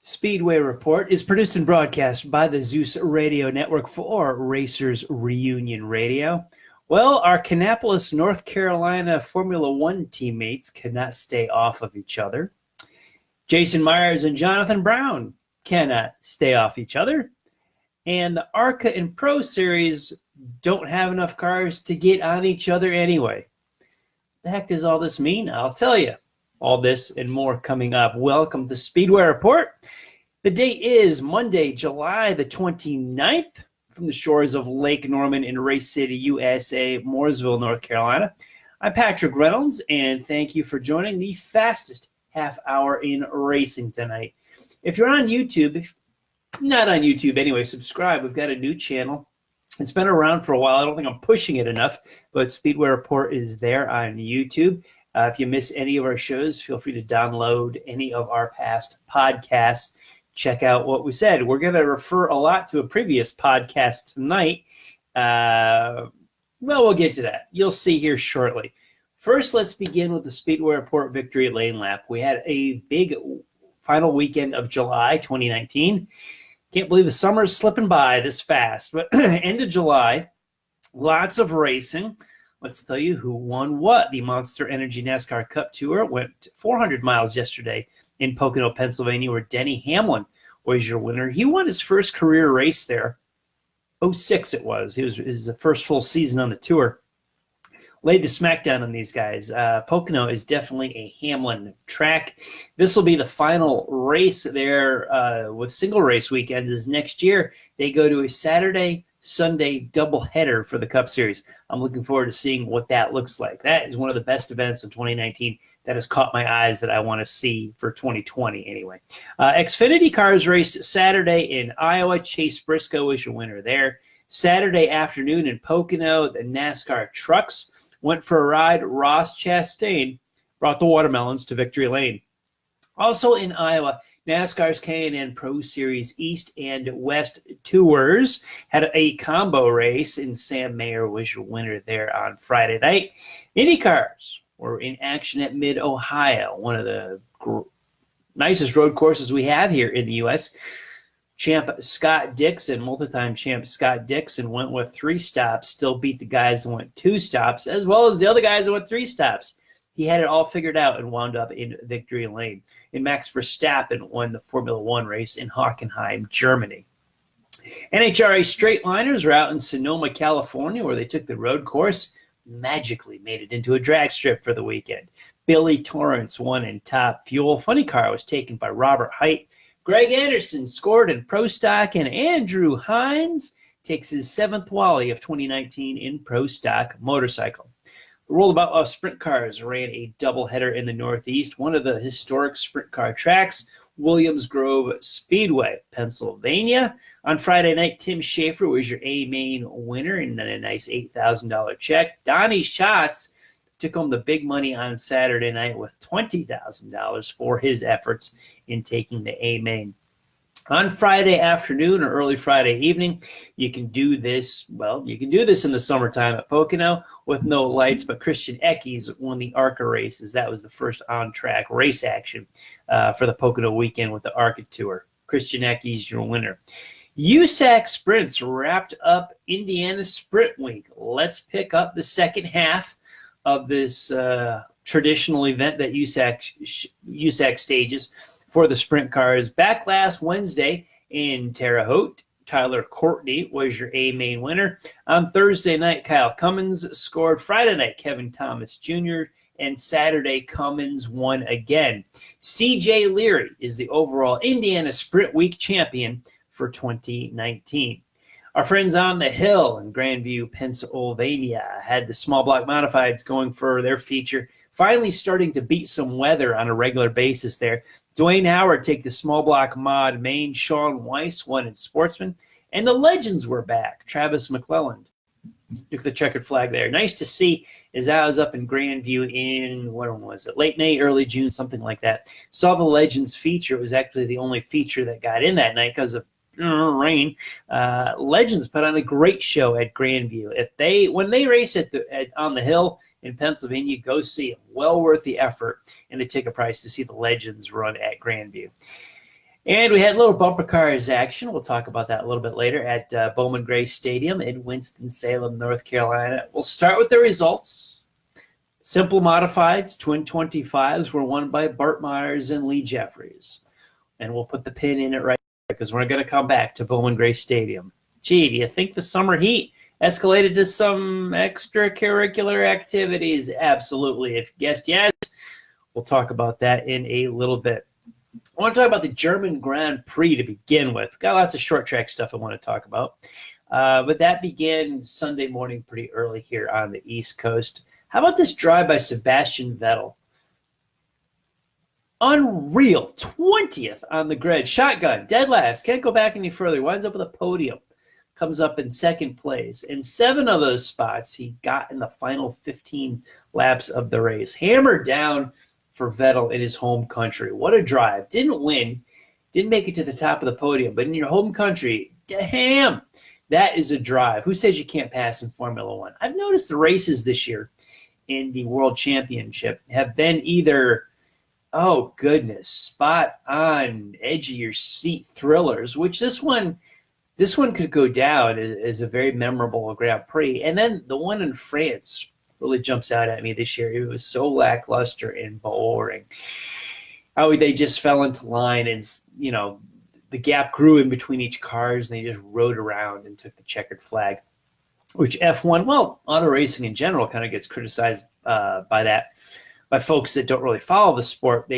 Speedway Report is produced and broadcast by the Zeus Radio Network for Racers Reunion Radio. Well, our Kannapolis, North Carolina Formula One teammates cannot stay off of each other. Jason Myers and Jonathan Brown cannot stay off each other. And the ARCA and Pro Series don't have enough cars to get on each other anyway. The heck does all this mean? I'll tell you. All this and more coming up. Welcome to Speedway Report. The date is Monday, July the 29th, from the shores of Lake Norman in Race City, USA, Mooresville, North Carolina. I'm Patrick Reynolds, and thank you for joining the fastest half hour in racing tonight. If you're on YouTube, if not on YouTube anyway, subscribe. We've got a new channel. It's been around for a while. I don't think I'm pushing it enough, but Speedway Report is there on YouTube. If you miss any of our shows, feel free to download any of our past podcasts. Check out what we said. We're going to refer a lot to a previous podcast tonight. Well, we'll get to that. You'll see here shortly. First, let's begin with the Speedway Report Victory Lane Lap. We had a big final weekend of July 2019. Can't believe the summer is slipping by this fast. But end of July, lots of racing. Let's tell you who won what. The Monster Energy NASCAR Cup Tour went 400 miles yesterday in Pocono, Pennsylvania, where Denny Hamlin was your winner. He won his first career race there. 06 it was. It was his first full season on the tour. Laid the smackdown on these guys. Pocono is definitely a Hamlin track. This will be the final race there with single race weekends. Is next year they go to a Saturday, Sunday doubleheader for the Cup Series. I'm looking forward to seeing what that looks like. That is one of the best events of 2019 that has caught my eyes that I want to see for 2020 anyway. Xfinity cars raced Saturday in Iowa. Chase Briscoe was your winner there. Saturday afternoon in Pocono, the NASCAR trucks went for a ride. Ross Chastain brought the watermelons to Victory Lane. Also in Iowa, NASCAR's K&N Pro Series East and West Tours had a combo race, and Sam Mayer was your winner there on Friday night. Indy cars were in action at Mid-Ohio, one of the nicest road courses we have here in the U.S. Champ Scott Dixon, multi-time champ Scott Dixon, went with 3 stops, still beat the guys that went 2 stops, as well as the other guys that went 3 stops. He had it all figured out and wound up in Victory Lane. And Max Verstappen won the Formula One race in Hockenheim, Germany. NHRA straight liners are out in Sonoma, California, where they took the road course, magically made it into a drag strip for the weekend. Billy Torrance won in Top Fuel. Funny Car was taken by Robert Height. Greg Anderson scored in Pro Stock, and Andrew Hines takes his 7th Wally of 2019 in Pro Stock motorcycle. The World of Sprint Cars ran a doubleheader in the Northeast, one of the historic sprint car tracks, Williams Grove Speedway, Pennsylvania. On Friday night, Tim Schaefer was your A-main winner and a nice $8,000 check. Donnie Schatz took home the big money on Saturday night with $20,000 for his efforts in taking the A-main. On Friday afternoon or early Friday evening, you can do this, you can do this in the summertime at Pocono with no lights, but Christian Eckes won the ARCA races. That was the first on-track race action for the Pocono weekend with the ARCA Tour. Christian Eckes, your winner. USAC Sprints wrapped up Indiana Sprint Week. Let's pick up the second half of this traditional event that USAC stages for the sprint cars. Back last Wednesday in Terre Haute, Tyler Courtney was your A-main winner. On Thursday night, Kyle Cummins scored. Friday night, Kevin Thomas Jr., and Saturday, Cummins won again. C.J. Leary is the overall Indiana Sprint Week champion for 2019. Our friends on the Hill in Grandview, Pennsylvania, had the small block modifieds going for their feature, finally starting to beat some weather on a regular basis there. Dwayne Howard take the small block mod main. Sean Weiss won in Sportsman. And the legends were back. Travis McClelland took the checkered flag there. Nice to see as I was up in Grandview in, when was it, late May, early June, something like that. Saw the legends feature. It was actually the only feature that got in that night because of rain. Legends put on a great show at Grandview. When they race on the Hill in Pennsylvania, go see them. Well worth the effort and the ticket price to see the Legends run at Grandview. And we had a little bumper cars action. We'll talk about that a little bit later at Bowman Gray Stadium in Winston-Salem, North Carolina. We'll start with the results. Simple modifieds, twin 25s were won by Bart Myers and Lee Jeffries. And we'll put the pin in it right there because we're going to come back to Bowman Gray Stadium. Gee, do you think the summer heat escalated to some extracurricular activities? Absolutely. If you guessed yes, we'll talk about that in a little bit. I want to talk about the German Grand Prix to begin with. Got lots of short track stuff I want to talk about. But that began Sunday morning pretty early here on the East Coast. How about this drive by Sebastian Vettel? Unreal. 20th on the grid. Shotgun. Dead last. Can't go back any further. Winds up with a podium. Comes up in second place. And 7 of those spots he got in the final 15 laps of the race. Hammered down for Vettel in his home country. What a drive. Didn't win, didn't make it to the top of the podium, but in your home country, damn, that is a drive. Who says you can't pass in Formula One? I've noticed the races this year in the World Championship have been either, oh goodness, spot on, edge of your seat thrillers, which this one could go down as a very memorable Grand Prix. And then the one in France really jumps out at me this year. It was so lackluster and boring. How they just fell into line and, you know, the gap grew in between each cars and they just rode around and took the checkered flag, which F1, well, auto racing in general kind of gets criticized by folks that don't really follow the sport.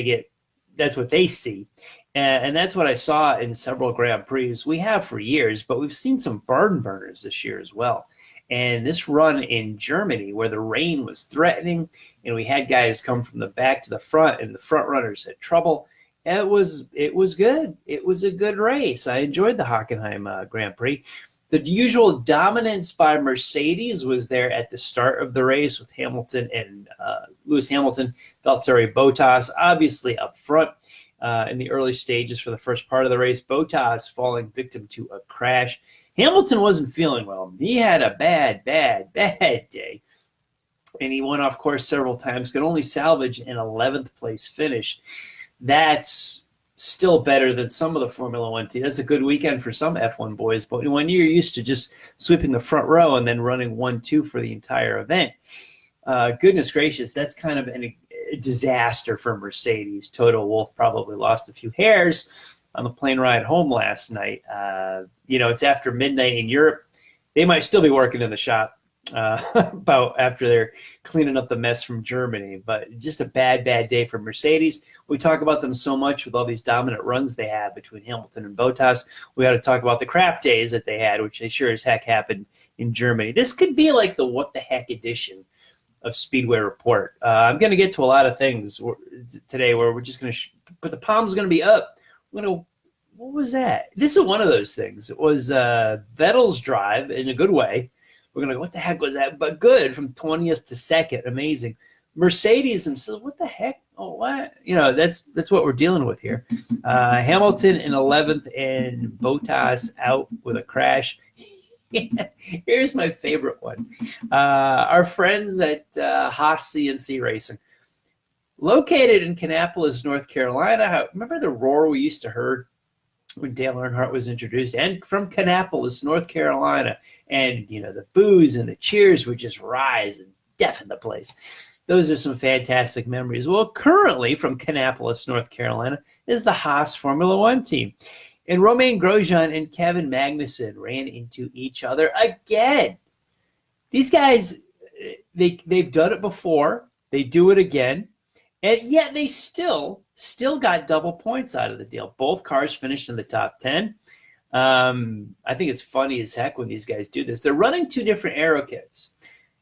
That's what they see. And that's what I saw in several Grand Prix. We have for years, but we've seen some barn burners this year as well. And this run in Germany where the rain was threatening and we had guys come from the back to the front and the front runners had trouble, it was good. It was a good race. I enjoyed the Hockenheim Grand Prix. The usual dominance by Mercedes was there at the start of the race with Hamilton and Lewis Hamilton, Valtteri Bottas, obviously up front in the early stages for the first part of the race. Bottas falling victim to a crash. Hamilton wasn't feeling well. He had a bad day. And he went off course several times, could only salvage an 11th place finish. That's still better than some of the Formula One teams. That's a good weekend for some F1 boys. But when you're used to just sweeping the front row and then running 1-2 for the entire event, goodness gracious, that's kind of a disaster for Mercedes. Toto Wolff probably lost a few hairs on the plane ride home last night. It's after midnight in Europe. They might still be working in the shop about after they're cleaning up the mess from Germany. But just a bad day for Mercedes. We talk about them so much with all these dominant runs they have between Hamilton and Bottas. We got to talk about the crap days that they had, which they sure as heck happened in Germany. This could be like the what the heck edition of Speedway Report. I'm going to get to a lot of things today where we're just going to but the palm's going to be up. What was that? This is one of those things. It was Vettel's drive in a good way. We're going to go, what the heck was that? But good, from 20th to 2nd. Amazing. Mercedes themselves, what the heck? Oh, what? That's what we're dealing with here. Hamilton in 11th and Bottas out with a crash. Here's my favorite one. Our friends at Haas CNC Racing. Located in Kannapolis, North Carolina. Remember the roar we used to hear when Dale Earnhardt was introduced? And from Kannapolis, North Carolina. And, the boos and the cheers would just rise and deafen the place. Those are some fantastic memories. Well, currently from Kannapolis, North Carolina, is the Haas Formula One team. And Romain Grosjean and Kevin Magnussen ran into each other again. These guys, they've done it before. They do it again. And yet they still got double points out of the deal. Both cars finished in the top 10. I think it's funny as heck when these guys do this. They're running 2 different aero kits.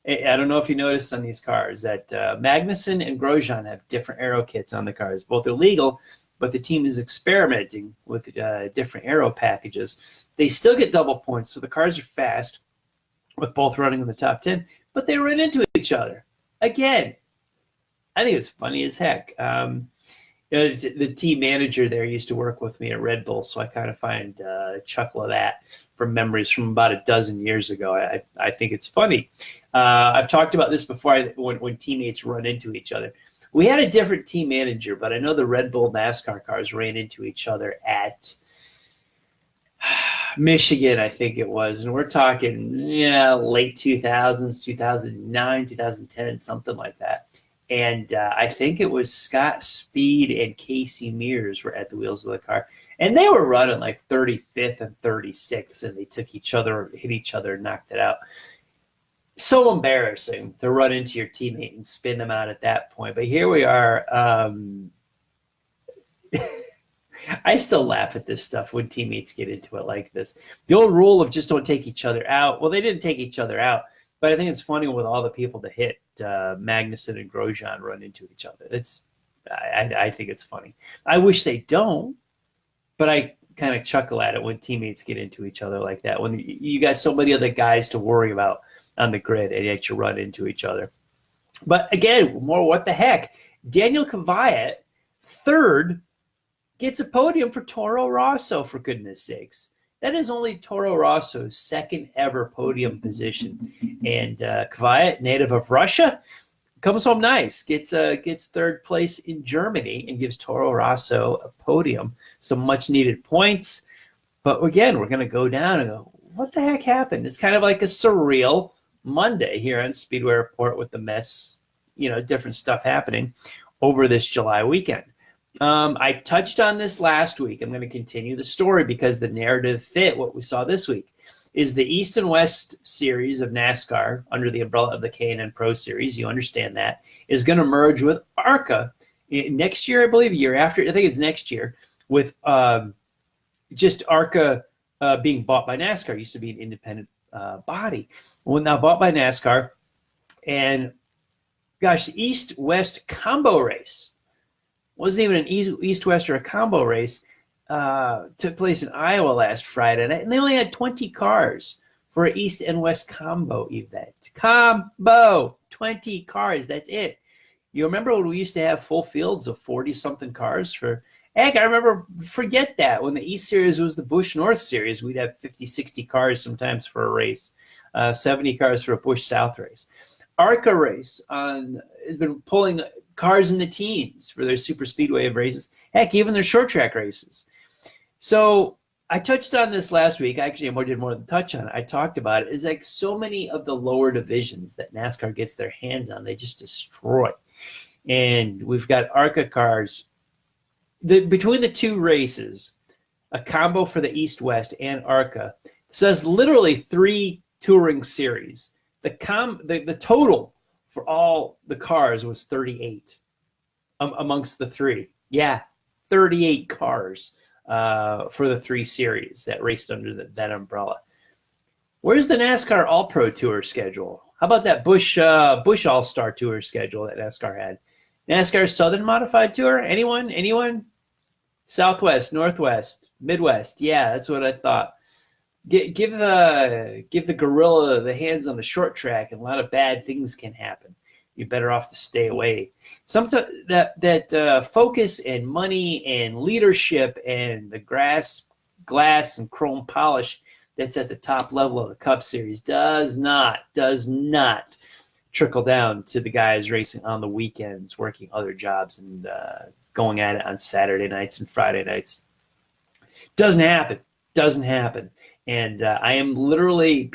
I don't know if you noticed on these cars that Magnussen and Grosjean have different aero kits on the cars. Both are legal, but the team is experimenting with different aero packages. They still get double points, so the cars are fast with both running in the top 10, but they ran into each other again. I think it's funny as heck. The team manager there used to work with me at Red Bull, so I kind of find a chuckle of that from memories from about a dozen years ago. I think it's funny. I've talked about this before when teammates run into each other. We had a different team manager, but I know the Red Bull NASCAR cars ran into each other at Michigan, I think it was. And we're talking, late 2000s, 2009, 2010, something like that. And I think it was Scott Speed and Casey Mears were at the wheels of the car. And they were running like 35th and 36th, and they took each other, hit each other, and knocked it out. So embarrassing to run into your teammate and spin them out at that point. But here we are. I still laugh at this stuff when teammates get into it like this. The old rule of just don't take each other out. Well, they didn't take each other out, but I think it's funny with all the people that hit Magnussen and Grosjean run into each other. I think it's funny. I wish they don't, but I kind of chuckle at it when teammates get into each other like that. When you got so many other guys to worry about on the grid and yet you run into each other. But again, more what the heck. Daniel Kvyat, third, gets a podium for Toro Rosso, for goodness sakes. That is only Toro Rosso's second ever podium position. And Kvyat, native of Russia, comes home nice, gets third place in Germany and gives Toro Rosso a podium, some much needed points. But again, we're going to go down and go, what the heck happened? It's kind of like a surreal Monday here on Speedway Report with the mess, different stuff happening over this July weekend. I touched on this last week. I'm going to continue the story because the narrative fit what we saw this week. Is the East and West series of NASCAR under the umbrella of the K&N Pro Series, you understand that, is going to merge with ARCA next year, I believe, a year after. I think it's next year, with just ARCA being bought by NASCAR. It used to be an independent body. Well, now bought by NASCAR. And, gosh, the East-West combo race wasn't even an East-West or a combo race. Took place in Iowa last Friday, and they only had 20 cars for an East and West combo event. Combo, 20 cars, that's it. You remember when we used to have full fields of 40-something cars for, heck, I remember, forget that. When the East Series was the Busch North Series, we'd have 50, 60 cars sometimes for a race, 70 cars for a Busch South race. ARCA race has been pulling cars in the teens for their super speedway of races. Heck, even their short track races. So I touched on this last week. Actually, I did more than touch on it. I talked about it. It's like so many of the lower divisions that NASCAR gets their hands on, they just destroy. And we've got ARCA cars. Between the two races, a combo for the East-West and ARCA. So that's literally 3 touring series. The total for all the cars was 38 amongst the 3. Yeah, 38 cars for the 3 series that raced under that umbrella. Where's the NASCAR All-Pro Tour schedule? How about that Busch All-Star Tour schedule that NASCAR had? NASCAR Southern Modified Tour? Anyone? Southwest, Northwest, Midwest? Yeah, that's what I thought. Give the gorilla the hands on the short track, and a lot of bad things can happen. You're better off to stay away. Sometimes that focus and money and leadership and the glass and chrome polish that's at the top level of the Cup Series does not trickle down to the guys racing on the weekends, working other jobs, and going at it on Saturday nights and Friday nights. Doesn't happen. And I am literally,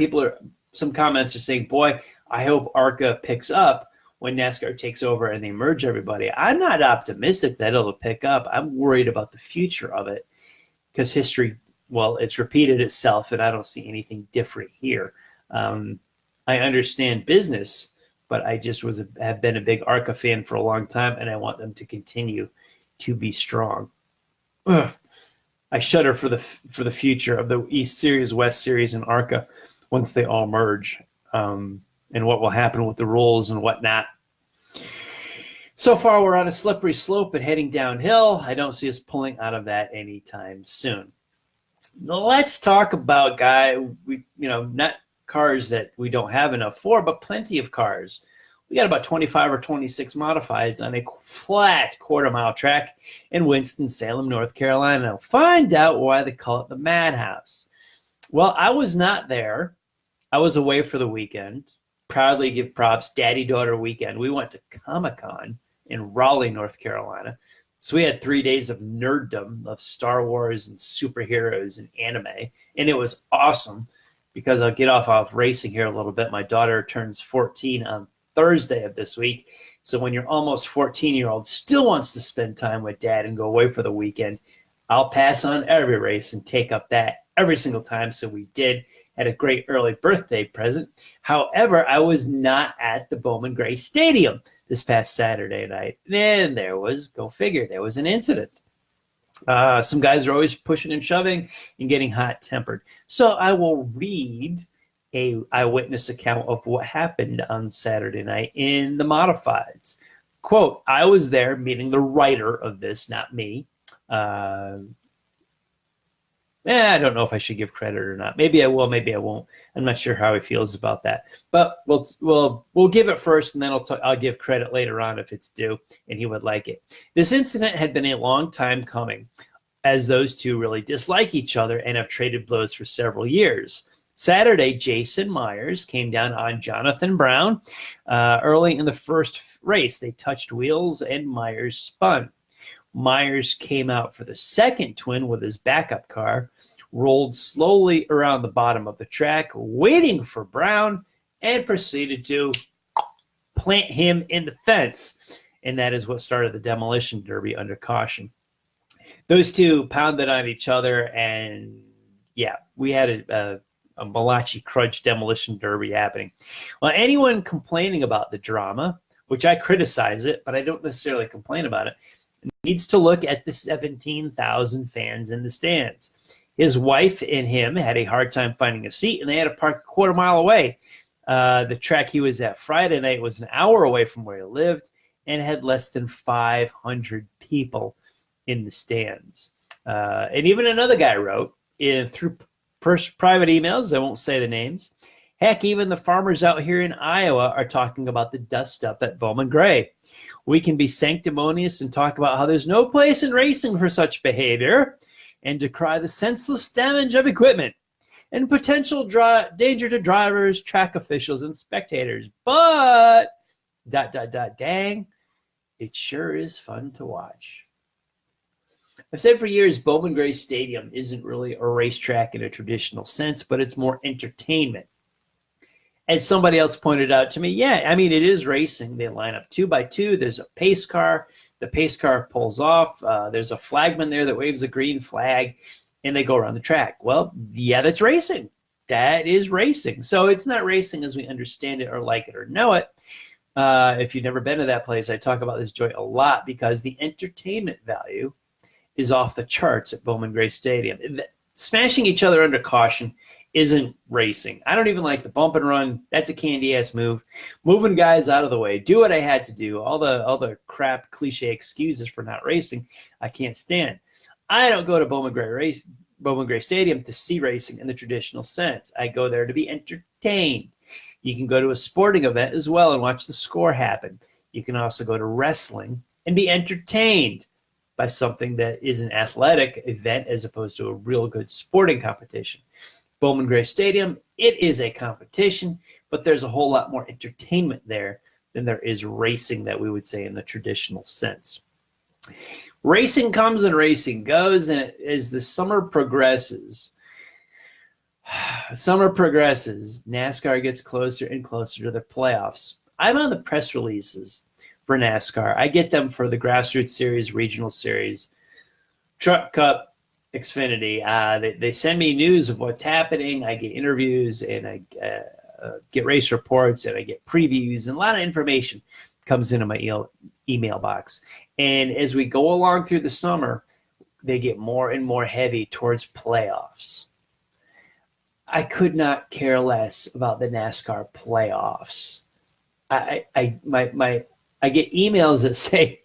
some comments are saying, boy, I hope ARCA picks up when NASCAR takes over and they merge everybody. I'm not optimistic that it'll pick up. I'm worried about the future of it because history, well, it's repeated itself, and I don't see anything different here. I understand business, but I just have been a big ARCA fan for a long time, and I want them to continue to be strong. Ugh. I shudder for the future of the East Series, West Series, and ARCA once they all merge, and what will happen with the rules and whatnot. So far, we're on a slippery slope and heading downhill. I don't see us pulling out of that anytime soon. Now, let's talk about not cars that we don't have enough for, but plenty of cars. We got about 25 or 26 modifieds on a flat quarter-mile track in Winston-Salem, North Carolina. Find out why they call it the Madhouse. Well, I was not there. I was away for the weekend. Proudly give props, daddy-daughter weekend. We went to Comic-Con in Raleigh, North Carolina. So we had 3 days of nerddom of Star Wars and superheroes and anime, and it was awesome because I'll get off racing here a little bit. My daughter turns 14 on Thursday of this week. So when you're almost 14-year-old still wants to spend time with dad and go away for the weekend, I'll pass on every race and take up that every single time. So we did. Had a great early birthday present. However, I was not at the Bowman Gray Stadium this past Saturday night. And there was, go figure, there was an incident. Some guys are always pushing and shoving and getting hot-tempered. So I will read a eyewitness account of what happened on Saturday night in the modifieds. Quote, I was there, meaning the writer of this, not me. I don't know if I should give credit or not. Maybe I will, maybe I won't. I'm not sure how he feels about that. But we'll give it first, and then I'll give credit later on if it's due, and he would like it. This incident had been a long time coming, as those two really dislike each other and have traded blows for several years. Saturday, Jason Myers came down on Jonathan Brown early in the first race. They touched wheels, and Myers spun. Myers came out for the second twin with his backup car, rolled slowly around the bottom of the track, waiting for Brown, and proceeded to plant him in the fence. And that is what started the demolition derby under caution. Those two pounded on each other, and yeah, we had a Malachi Crudge demolition derby happening. Well, anyone complaining about the drama, which I criticize it, but I don't necessarily complain about it, needs to look at the 17,000 fans in the stands. His wife and him had a hard time finding a seat, and they had to park a quarter mile away. The track he was at Friday night was an hour away from where he lived and had less than 500 people in the stands. And even another guy wrote through private emails, I won't say the names, heck, even the farmers out here in Iowa are talking about the dust-up at Bowman Gray. We can be sanctimonious and talk about how there's no place in racing for such behavior and decry the senseless damage of equipment and potential danger to drivers, track officials, and spectators. But, dang, it sure is fun to watch. I've said for years, Bowman Gray Stadium isn't really a racetrack in a traditional sense, but it's more entertainment. As somebody else pointed out to me, yeah, I mean, it is racing. They line up 2 by 2. There's a pace car. The pace car pulls off. There's a flagman there that waves a green flag, and they go around the track. Well, yeah, that's racing. That is racing. So it's not racing as we understand it or like it or know it. If you've never been to that place, I talk about this joint a lot because the entertainment value is off the charts at Bowman Gray Stadium. Smashing each other under caution isn't racing. I don't even like the bump and run. That's a candy-ass move. Moving guys out of the way. Do what I had to do. All the crap cliche excuses for not racing, I can't stand. I don't go to Bowman Gray Stadium to see racing in the traditional sense. I go there to be entertained. You can go to a sporting event as well and watch the score happen. You can also go to wrestling and be entertained by something that is an athletic event as opposed to a real good sporting competition. Bowman Gray Stadium, it is a competition, but there's a whole lot more entertainment there than there is racing that we would say in the traditional sense. Racing comes and racing goes, and as the summer progresses, NASCAR gets closer and closer to the playoffs. I'm on the press releases for NASCAR. I get them for the Grassroots Series, Regional Series, Truck Cup, Xfinity. They send me news of what's happening. I get interviews, and I get race reports, and I get previews, and a lot of information comes into my email box. And as we go along through the summer, they get more and more heavy towards playoffs. I could not care less about the NASCAR playoffs. I get emails that say,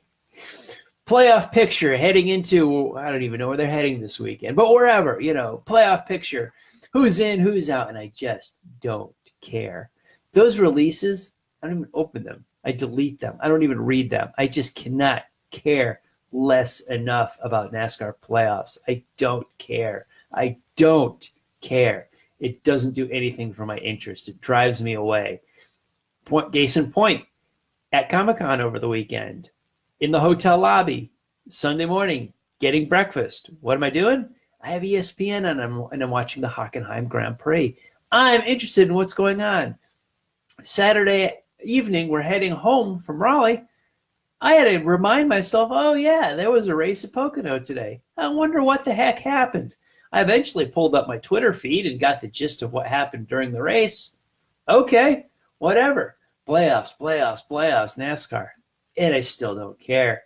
playoff picture heading into, I don't even know where they're heading this weekend, but wherever, playoff picture, who's in, who's out, and I just don't care. Those releases, I don't even open them. I delete them. I don't even read them. I just cannot care less enough about NASCAR playoffs. I don't care. I don't care. It doesn't do anything for my interest. It drives me away. Case in point, at Comic-Con over the weekend, in the hotel lobby, Sunday morning, getting breakfast. What am I doing? I have ESPN and I'm watching the Hockenheim Grand Prix. I'm interested in what's going on. Saturday evening, we're heading home from Raleigh. I had to remind myself, oh yeah, there was a race at Pocono today. I wonder what the heck happened. I eventually pulled up my Twitter feed and got the gist of what happened during the race. Okay, whatever. Playoffs, NASCAR. And I still don't care.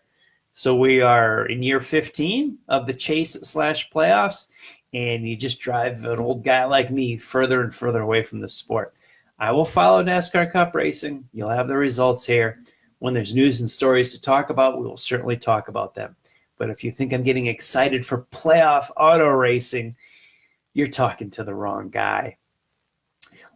So we are in year 15 of the chase/playoffs, and you just drive an old guy like me further and further away from the sport. I will follow NASCAR Cup racing. You'll have the results here. When there's news and stories to talk about, we will certainly talk about them. But if you think I'm getting excited for playoff auto racing, you're talking to the wrong guy.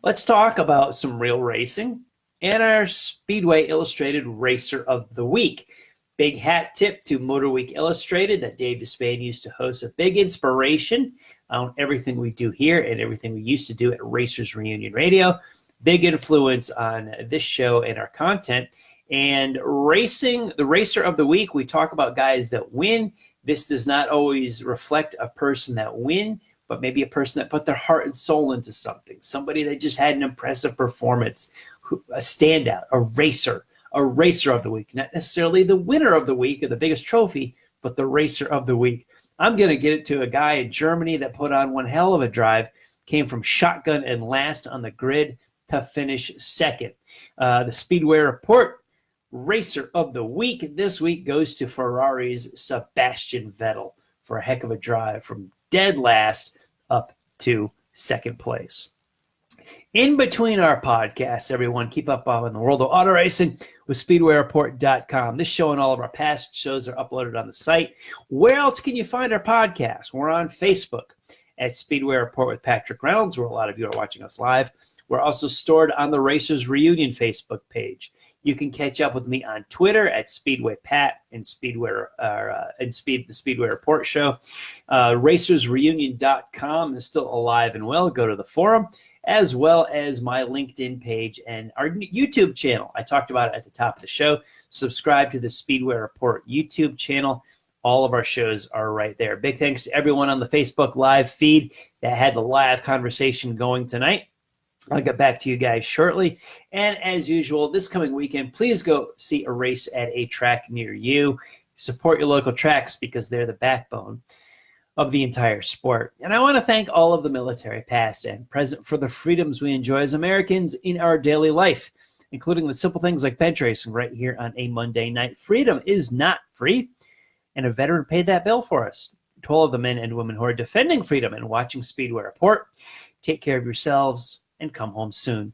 Let's talk about some real racing and our Speedway Illustrated Racer of the Week. Big hat tip to Motor Week Illustrated that Dave Despain used to host. A big inspiration on everything we do here and everything we used to do at Racers Reunion Radio. Big influence on this show and our content. And racing, the Racer of the Week, we talk about guys that win. This does not always reflect a person that win, but maybe a person that put their heart and soul into something. Somebody that just had an impressive performance, a standout, a racer of the week. Not necessarily the winner of the week or the biggest trophy, but the racer of the week. I'm going to get it to a guy in Germany that put on one hell of a drive, came from shotgun and last on the grid to finish second. The Speedway Report Racer of the Week this week goes to Ferrari's Sebastian Vettel for a heck of a drive from dead last up to second place. In between our podcasts, everyone, keep up in the world of auto racing with SpeedwayReport.com. This show and all of our past shows are uploaded on the site. Where else can you find our podcast? We're on Facebook at Speedway Report with Patrick Reynolds, where a lot of you are watching us live. We're also stored on the Racers Reunion Facebook page. You can catch up with me on Twitter at Speedway Pat and the Speedway Report Show. RacersReunion.com is still alive and well. Go to the forum, as well as my LinkedIn page and our YouTube channel. I talked about it at the top of the show. Subscribe to the Speedway Report YouTube channel. All of our shows are right there. Big thanks to everyone on the Facebook live feed that had the live conversation going tonight. I'll get back to you guys shortly. And as usual, this coming weekend, please go see a race at a track near you. Support your local tracks because they're the backbone of the entire sport. And I want to thank all of the military, past and present, for the freedoms we enjoy as Americans in our daily life, including the simple things like bench racing right here on a Monday night. Freedom is not free, and a veteran paid that bill for us. To all of the men and women who are defending freedom and watching Speedway Report, take care of yourselves and come home soon.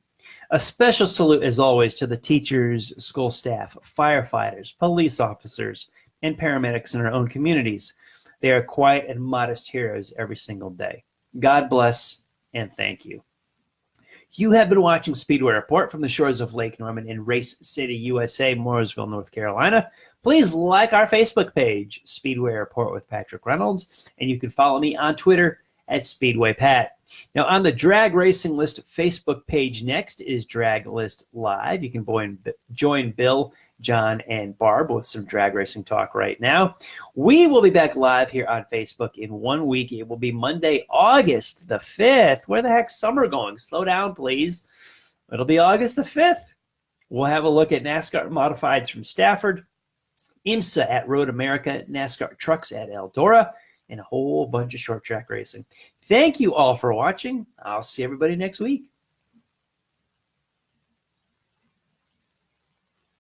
A special salute, as always, to the teachers, school staff, firefighters, police officers, and paramedics in our own communities. They are quiet and modest heroes every single day. God bless, and thank you. You have been watching Speedway Report from the shores of Lake Norman in Race City, USA, Mooresville, North Carolina. Please like our Facebook page, Speedway Report with Patrick Reynolds, and you can follow me on Twitter at Speedway Pat. Now, on the Drag Racing List Facebook page next is Drag List Live. You can join Bill, John, and Barb with some drag racing talk right now. We will be back live here on Facebook in 1 week. It will be Monday, August the 5th. Where the heck's summer going? Slow down, please. It'll be August the 5th. We'll have a look at NASCAR Modifieds from Stafford, IMSA at Road America, NASCAR Trucks at Eldora, and a whole bunch of short track racing. Thank you all for watching. I'll see everybody next week.